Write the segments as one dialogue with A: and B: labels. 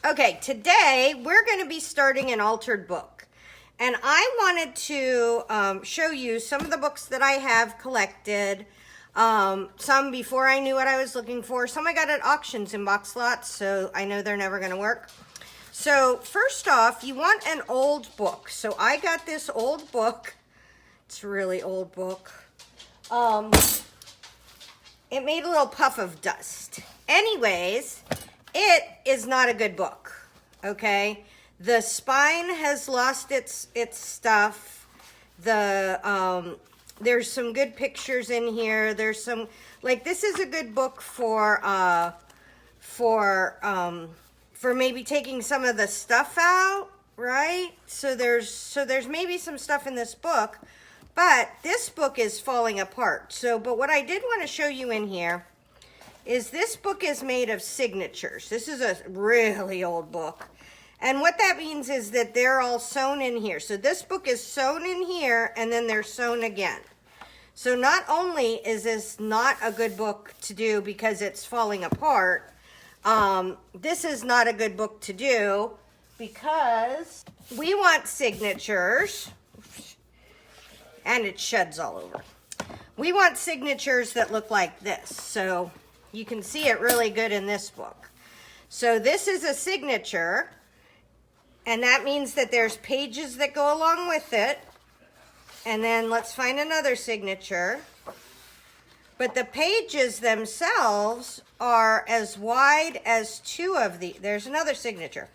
A: Okay, today we're going to be starting an altered book. And I wanted to show you some of the books that I have collected. Some before I knew what I was looking for. Some I got at auctions in box lots, so I know they're never going to work. So first off, you want an old book. So I got this old book. It's a really old book. It made a little puff of dust. Anyways, it is not a good book, okay? The spine has lost its stuff. There's some good pictures in here. There's some, like, this is a good book for maybe taking some of the stuff out, right? So there's maybe some stuff in this book, but this book is falling apart. But what I did want to show you in here is this book is made of signatures. This is a really old book. And what that means is that they're all sewn in here. So this book is sewn in here, and then they're sewn again. So not only is this not a good book to do because it's falling apart, this is not a good book to do because we want signatures, and it sheds all over. We want signatures that look like this. So you can see it really good in this book. So this is a signature, and that means that there's pages that go along with it. And then let's find another signature. But the pages themselves are as wide as two of the, there's another signature.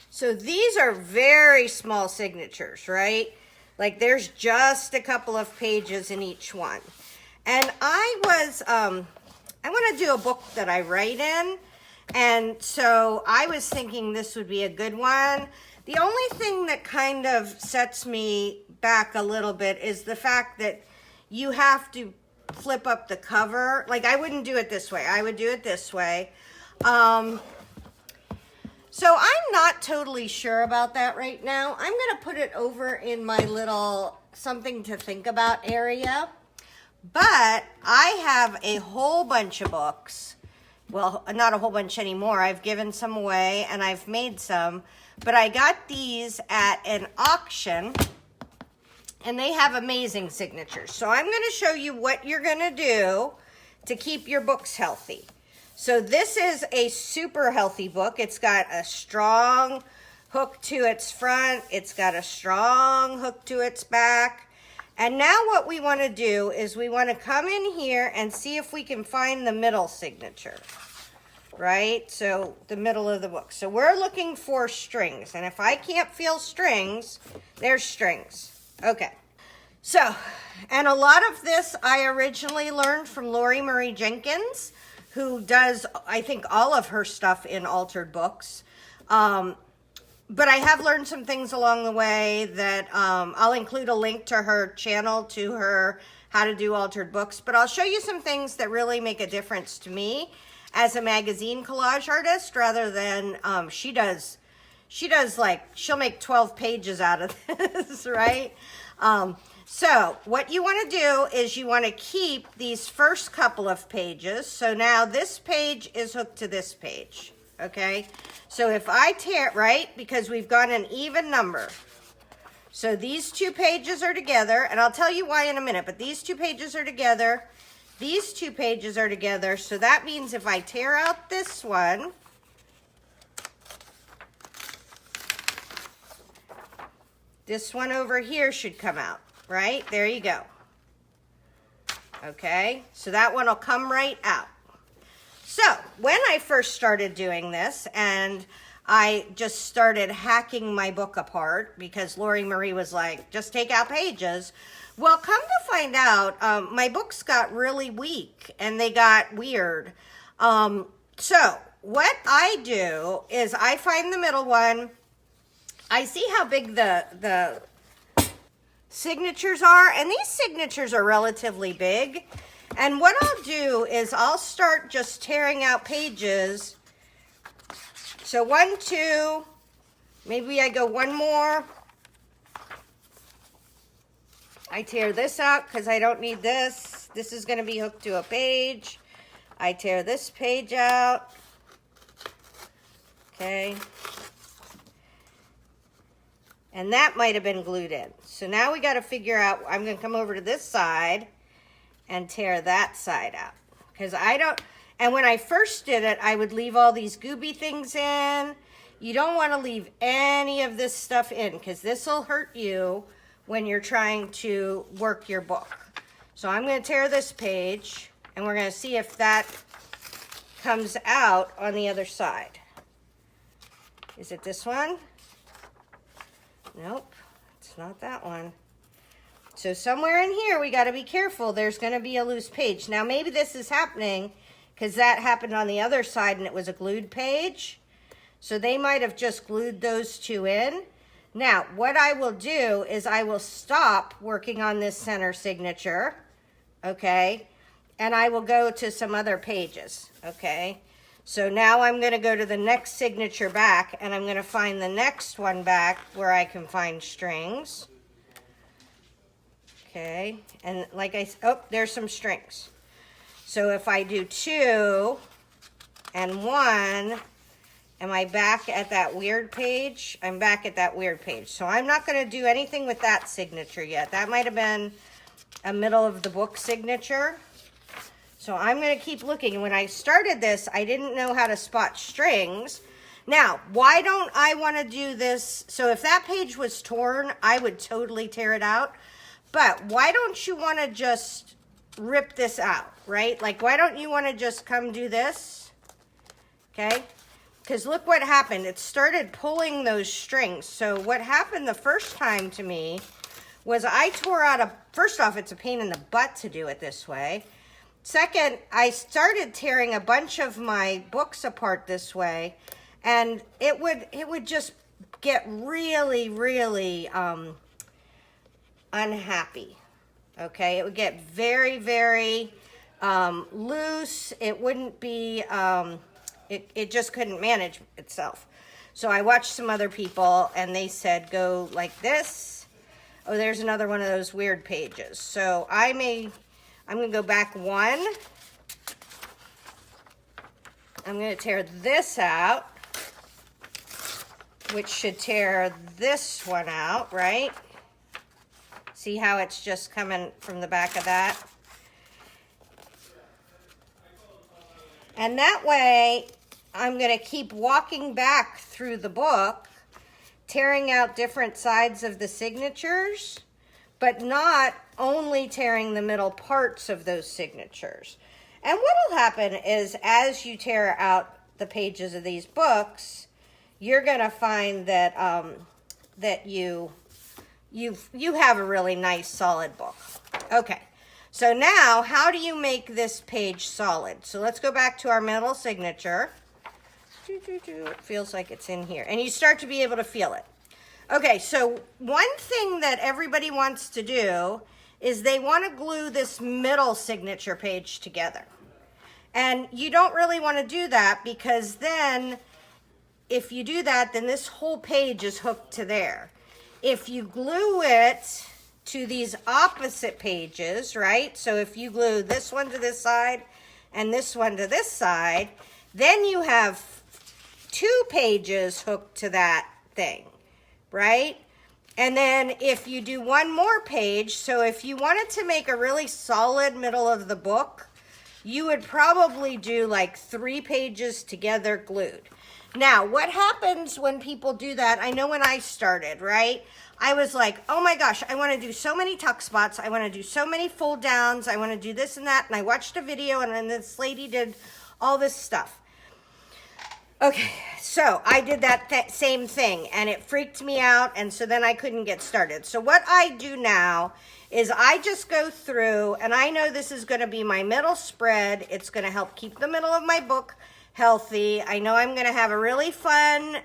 A: So these are very small signatures, right? Like there's just a couple of pages in each one. And I want to do a book that I write in. And so I was thinking this would be a good one. The only thing that kind of sets me back a little bit is the fact that you have to flip up the cover. Like I wouldn't do it this way. I would do it this way. So I'm not totally sure about that right now. I'm going to put it over in my little something to think about area. But I have a whole bunch of books. Well, not a whole bunch anymore. I've given some away and I've made some. But I got these at an auction and they have amazing signatures. So I'm going to show you what you're going to do to keep your books healthy. So this is a super healthy book. It's got a strong hook to its front. It's got a strong hook to its back. And now what we want to do is we want to come in here and see if we can find the middle signature, right? So the middle of the book. So we're looking for strings. And if I can't feel strings, there's strings. Okay. So, and a lot of this I originally learned from Lorrie Marie Jenkins, who does, I think, all of her stuff in altered books. But I have learned some things along the way that I'll include a link to her channel, to her how to do altered books. But I'll show you some things that really make a difference to me as a magazine collage artist, rather than she does like, she'll make 12 pages out of this, right? So what you want to do is you want to keep these first couple of pages. So now this page is hooked to this page. Okay, so if I tear, right, because we've got an even number. So these two pages are together, and I'll tell you why in a minute, but these two pages are together. These two pages are together, so that means if I tear out this one, this one over here should come out, right? There you go. Okay, so that one will come right out. So when I first started doing this, and I just started hacking my book apart because Lorrie Marie was like, just take out pages. Well, come to find out, my books got really weak and they got weird. So what I do is I find the middle one. I see how big the signatures are, and these signatures are relatively big. And what I'll do is I'll start just tearing out pages. So 1, 2, maybe I go one more. I tear this out because I don't need this. This is going to be hooked to a page. I tear this page out. Okay. And that might have been glued in. So now we got to figure out, I'm going to come over to this side and tear that side out. Because I don't, and when I first did it, I would leave all these gooby things in. You don't want to leave any of this stuff in because this will hurt you when you're trying to work your book. So I'm going to tear this page and we're going to see if that comes out on the other side. Is it this one? Nope, it's not that one. So somewhere in here, we got to be careful. There's going to be a loose page. Now, maybe this is happening because that happened on the other side and it was a glued page. So they might have just glued those two in. Now, what I will do is I will stop working on this center signature, okay? And I will go to some other pages, okay? So now I'm going to go to the next signature back and I'm going to find the next one back where I can find strings. Okay, and like I said, oh, there's some strings. So if I do 2 and 1, am I back at that weird page? I'm back at that weird page. So I'm not going to do anything with that signature yet. That might have been a middle of the book signature. So I'm going to keep looking. And when I started this, I didn't know how to spot strings. Now, why don't I want to do this? So if that page was torn, I would totally tear it out. But why don't you want to just rip this out, right? Like, why don't you want to just come do this? Okay? Because look what happened. It started pulling those strings. So what happened the first time to me was I tore out a, first off, it's a pain in the butt to do it this way. Second, I started tearing a bunch of my books apart this way, and it would just get really, really unhappy. Okay, it would get very, very loose. It wouldn't be, it just couldn't manage itself. So I watched some other people, and they said go like this. Oh, there's another one of those weird pages. So I'm going to go back 1. I'm going to tear this out, which should tear this one out, right? See how it's just coming from the back of that? And that way, I'm going to keep walking back through the book, tearing out different sides of the signatures, but not only tearing the middle parts of those signatures. And what will happen is as you tear out the pages of these books, you're going to find that that you have a really nice solid book. Okay, so now how do you make this page solid? So let's go back to our middle signature. It feels like it's in here, and you start to be able to feel it. Okay, so one thing that everybody wants to do is they want to glue this middle signature page together. And you don't really want to do that because then if you do that, then this whole page is hooked to there. If you glue it to these opposite pages, right? So if you glue this one to this side and this one to this side, then you have 2 pages hooked to that thing, right? And then if you do one more page, so if you wanted to make a really solid middle of the book, you would probably do like 3 pages together glued. Now, what happens when people do that? I know when I started, right? I was like, oh my gosh, I want to do so many tuck spots. I want to do so many fold downs. I want to do this and that. And I watched a video and then this lady did all this stuff. Okay, so I did that same thing and it freaked me out, and so then I couldn't get started. So what I do now is I just go through, and I know this is going to be my middle spread. It's going to help keep the middle of my book healthy. I know I'm going to have a really fun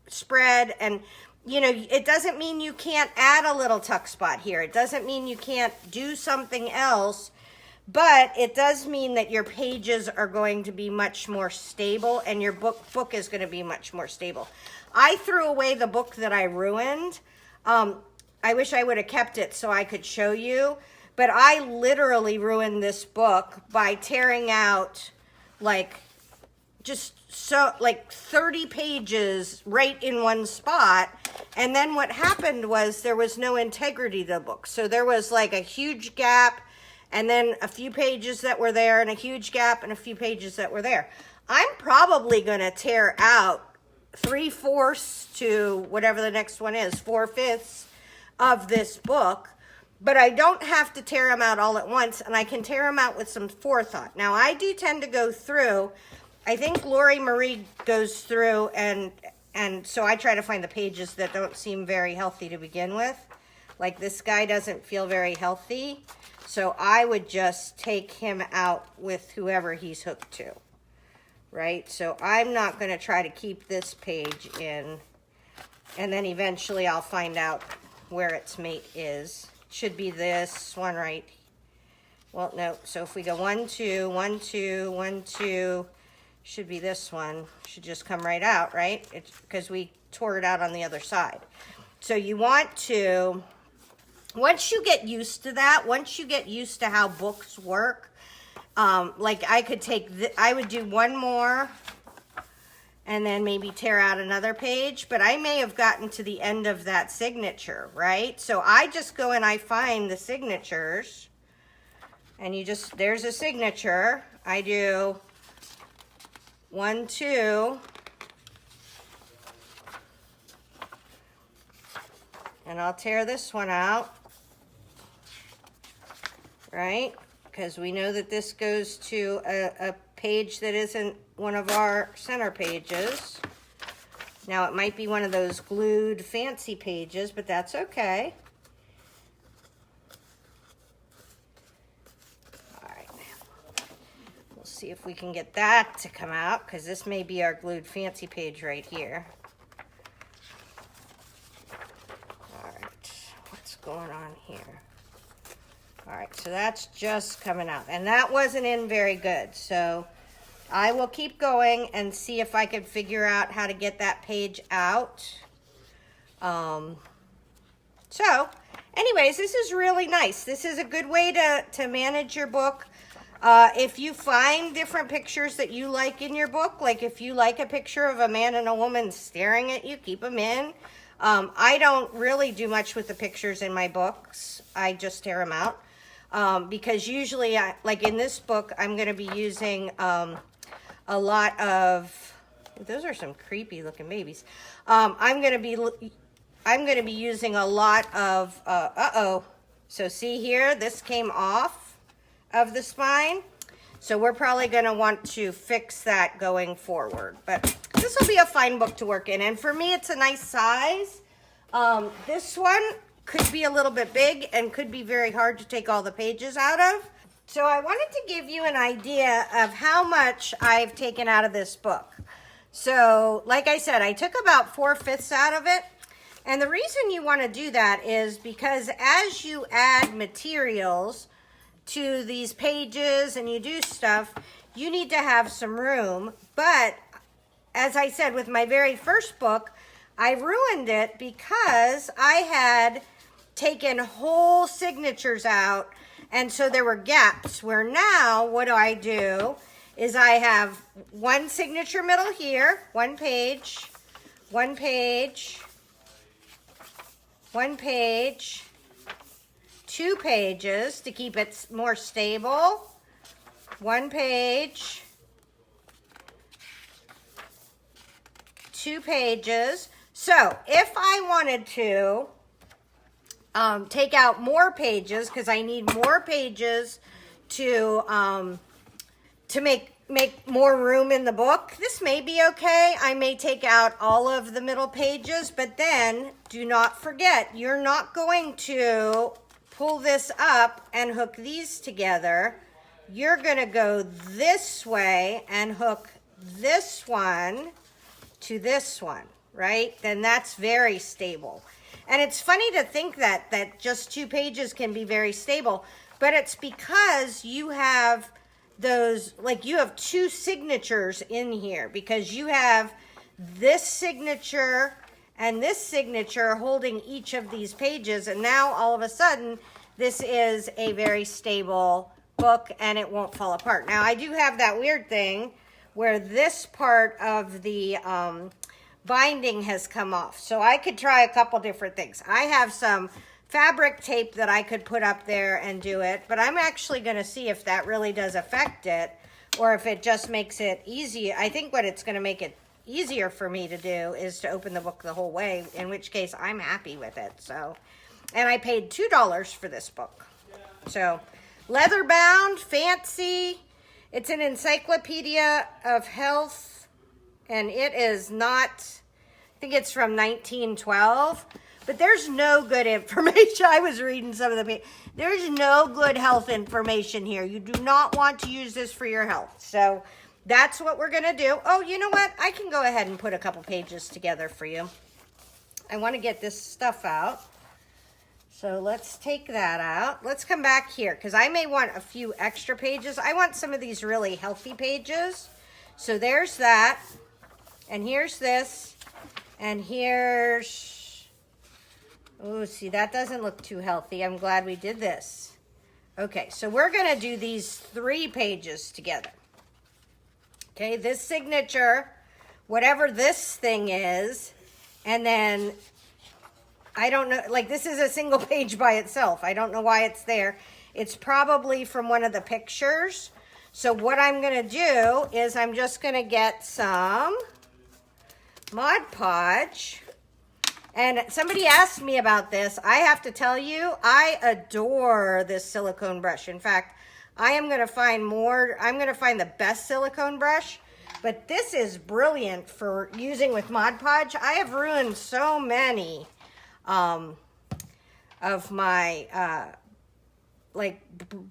A: spread, and you know, it doesn't mean you can't add a little tuck spot here. It doesn't mean you can't do something else. But it does mean that your pages are going to be much more stable and your book is going to be much more stable. I threw away the book that I ruined. I wish I would have kept it so I could show you. But I literally ruined this book by tearing out like just so like 30 pages right in one spot. And then what happened was there was no integrity to the book. So there was like a huge gap and then a few pages that were there and a huge gap and a few pages that were there. I'm probably going to tear out 3/4 to whatever the next one is, 4/5 of this book. But I don't have to tear them out all at once, and I can tear them out with some forethought. Now, I do tend to go through. I think Lorrie Marie goes through, and so I try to find the pages that don't seem very healthy to begin with. Like this guy doesn't feel very healthy, so I would just take him out with whoever he's hooked to, right? So I'm not going to try to keep this page in, and then eventually I'll find out where its mate is. Should be this one right. Well, no. So if we go 1, 2, 1, 2, 1, 2, should be this one. Should just come right out, right? It's because we tore it out on the other side. So you want to, once you get used to that, once you get used to how books work, like I could take, I would do one more and then maybe tear out another page, but I may have gotten to the end of that signature, right? So I just go and I find the signatures, and you just, there's a signature. I do 1, 2, and I'll tear this one out, right? Because we know that this goes to a page that isn't one of our center pages. Now it might be one of those glued fancy pages, but that's okay. All right, we'll see if we can get that to come out, because this may be our glued fancy page right here. All right, what's going on here? All right, so that's just coming out, and that wasn't in very good, so I will keep going and see if I can figure out how to get that page out. So anyways, this is really nice. This is a good way to manage your book. If you find different pictures that you like in your book, like if you like a picture of a man and a woman staring at you, keep them in. I don't really do much with the pictures in my books. I just tear them out. Because usually, like in this book, I'm going to be using a lot of, those are some creepy looking babies. I'm going to be using a lot of, so see here, this came off of the spine. So we're probably going to want to fix that going forward. But this will be a fine book to work in. And for me, it's a nice size. This one could be a little bit big and could be very hard to take all the pages out of. So I wanted to give you an idea of how much I've taken out of this book. So like I said, I took about 4/5 out of it. And the reason you want to do that is because as you add materials to these pages and you do stuff, you need to have some room. But as I said, with my very first book, I ruined it because I had taken whole signatures out, and so there were gaps, where now what do is I have one signature middle here, one page, one page, one page, 2 pages to keep it more stable, 1 page, 2 pages. So if I wanted to take out more pages, because I need more pages to make more room in the book, this may be okay. I may take out all of the middle pages, but then do not forget, you're not going to pull this up and hook these together. You're going to go this way and hook this one to this one, right? Then that's very stable. And it's funny to think that just 2 pages can be very stable, but it's because you have those, like you have 2 signatures in here, because you have this signature and this signature holding each of these pages, and now all of a sudden this is a very stable book and it won't fall apart. Now I do have that weird thing where this part of the binding has come off. So I could try a couple different things. I have some fabric tape that I could put up there and do it, but I'm actually going to see if that really does affect it or if it just makes it easy. I think what it's going to make it easier for me to do is to open the book the whole way, in which case I'm happy with it. So, and I paid $2 for this book. So, leather bound, fancy. It's an encyclopedia of health, and it is not, I think it's from 1912, but there's no good information. I was reading some of the, there's no good health information here. You do not want to use this for your health. So that's what we're going to do. Oh, you know what? I can go ahead and put a couple pages together for you. I want to get this stuff out. So let's take that out. Let's come back here because I may want a few extra pages. I want some of these really healthy pages. So there's that. And here's this. And here's, oh, see, that doesn't look too healthy. I'm glad we did this. Okay, so we're going to do these 3 pages together. Okay, this signature, whatever this thing is, and then I don't know, like this is a single page by itself. I don't know why it's there. It's probably from one of the pictures. So what I'm going to do is I'm just going to get some Mod Podge. And somebody asked me about this. I have to tell you, I adore this silicone brush. In fact, I am going to find more. I'm going to find the best silicone brush. But this is brilliant for using with Mod Podge. I have ruined so many of my like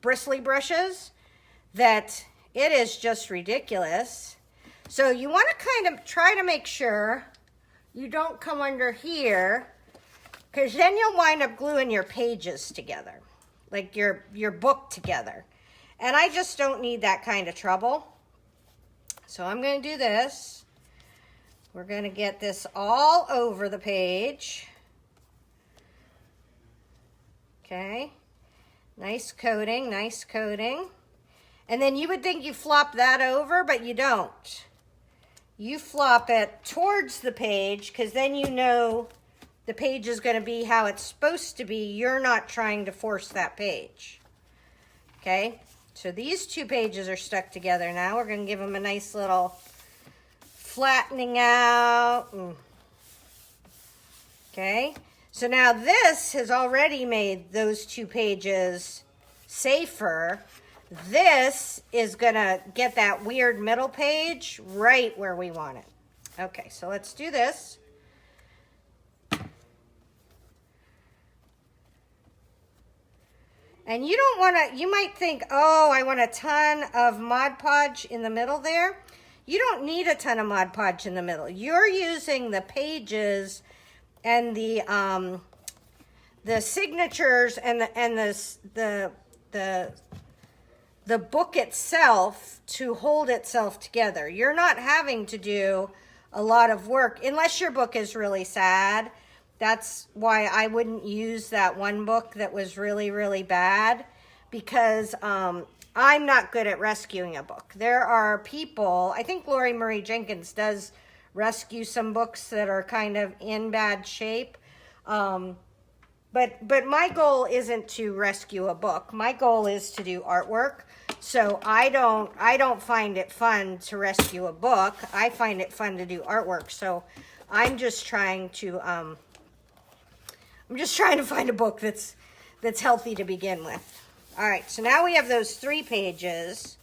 A: bristly brushes that it is just ridiculous. So you want to kind of try to make sure you don't come under here, because then you'll wind up gluing your pages together, like your book together. And I just don't need that kind of trouble. So I'm going to do this. We're going to get this all over the page. Okay, nice coating, nice coating. And then you would think you flop that over, but you don't. You flop it towards the page because then you know the page is going to be how it's supposed to be. You're not trying to force that page. Okay, so these 2 pages are stuck together now. We're going to give them a nice little flattening out. Okay. So now this has already made those 2 pages safer. This is going to get that weird middle page right where we want it. Okay, so let's do this. And you don't want to, you might think, oh, I want a ton of Mod Podge in the middle there. You don't need a ton of Mod Podge in the middle. You're using the pages and the signatures and the book itself to hold itself together. You're not having to do a lot of work unless your book is really sad. That's why I wouldn't use that one book that was really, really bad, because I'm not good at rescuing a book. There are people, I think Lorrie Marie Jenkins does rescue some books that are kind of in bad shape. But my goal isn't to rescue a book. My goal is to do artwork. So I don't find it fun to rescue a book. I find it fun to do artwork. So I'm just trying to find a book that's healthy to begin with. All right, so now we have those 3 pages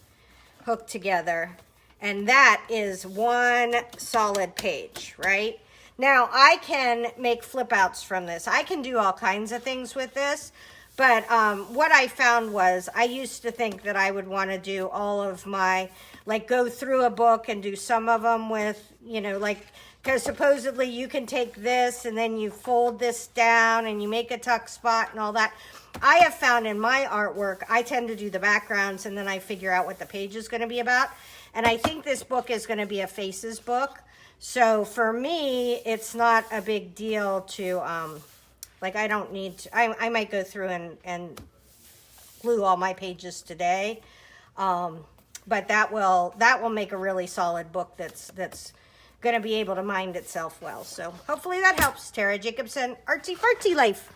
A: hooked together, and that is one solid page, right? Now, I can make flip outs from this. I can do all kinds of things with this, but what I found was I used to think that I would want to do all of my, like go through a book and do some of them with, you know, like, because supposedly you can take this and then you fold this down and you make a tuck spot and all that. I have found in my artwork, I tend to do the backgrounds and then I figure out what the page is going to be about. And I think this book is going to be a faces book. So for me, it's not a big deal to, like I don't need to, I might go through and glue all my pages today. But that will make a really solid book that's going to be able to mind itself well. So hopefully that helps. Tara Jacobson, Artsy Fartsy Life.